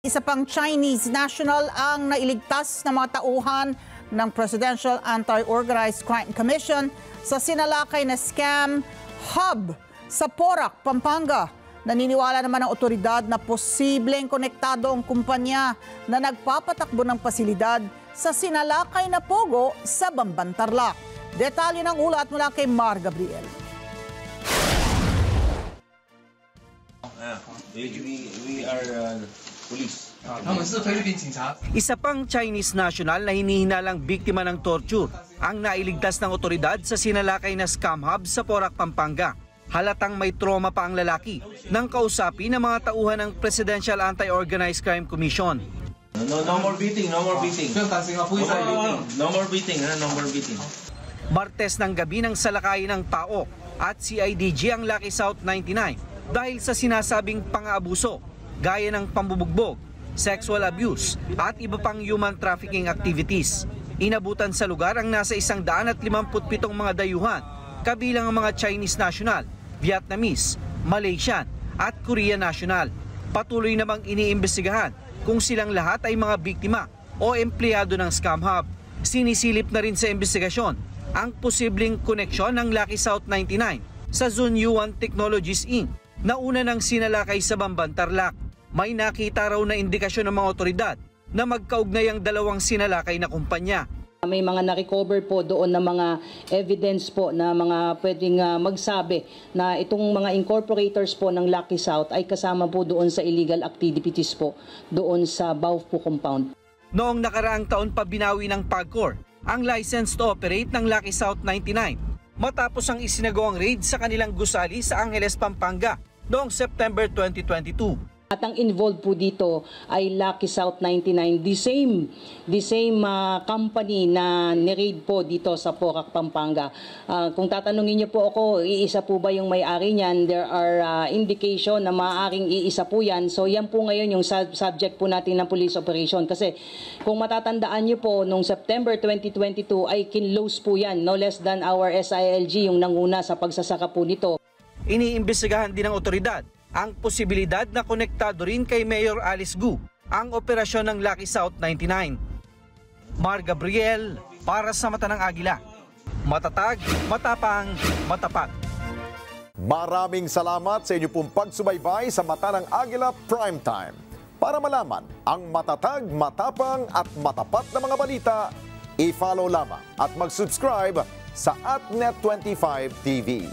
Isa pang Chinese national ang nailigtas ng mga tauhan ng Presidential Anti-Organized Crime Commission sa sinalakay na scam hub sa Porac, Pampanga. Naniniwala naman ang otoridad na posibleng konektado ang kumpanya na nagpapatakbo ng pasilidad sa sinalakay na pogo sa Bamban, Tarlac. Detalye ng ulat mula kay Mar Gabriel. We are police. Isa pang Chinese national na hinihinalang biktima ng torture ang nailigtas ng otoridad sa sinalakay na scam hub sa Porac, Pampanga. Halatang may trauma pa ang lalaki nang kausapin ng mga tauhan ng Presidential Anti-Organized Crime Commission. No more beating, no more beating. No more beating, no more beating. Martes ng gabi ng salakayin ng PAO at CIDG ang Lucky South 99 dahil sa sinasabing pang-aabuso gaya ng pambubugbog, sexual abuse at iba pang human trafficking activities. Inabutan sa lugar ang nasa 157 mga dayuhan, kabilang ang mga Chinese national, Vietnamese, Malaysian at Korean national. Patuloy namang iniimbestigahan kung silang lahat ay mga biktima o empleyado ng scam hub. Sinisilip na rin sa investigasyon ang posibleng koneksyon ng Lucky South 99 sa Zunyuan Technologies Inc. na una ng sinalakay sa Bamban, Tarlac. May nakita raw na indikasyon ng mga otoridad na magkaugnay ang dalawang sinalakay na kumpanya. May mga na-recover po doon na mga evidence po na mga pwedeng magsabi na itong mga incorporators po ng Lucky South ay kasama po doon sa illegal activities po doon sa Baufo compound. Noong nakaraang taon pa binawi ng PAGCOR ang license to operate ng Lucky South 99 matapos ang isinagawang raid sa kanilang gusali sa Angeles, Pampanga noong September 2022. At ang involved po dito ay Lucky South 99, the same company na ni-raid po dito sa Porac, Pampanga. Kung tatanungin niyo po ako, iisa po ba yung may-ari niyan? There are indication na maaaring iisa po yan. So yan po ngayon yung subject po natin ng police operation. Kasi kung matatandaan niyo po, noong September 2022 ay kinlose po yan. No less than our SILG yung nanguna sa pagsasaka po nito. Iniimbestigahan din ng otoridad ang posibilidad na konektado rin kay Mayor Alice Gu ang operasyon ng Lucky South 99. Mar Gabriel para sa Mata ng Agila. Matatag, matapang, matapat. Maraming salamat sa inyo pong pagsubaybay sa Mata ng Agila Primetime. Para malaman ang matatag, matapang at matapat na mga balita, i-follow lamang at mag-subscribe sa @Net25 TV.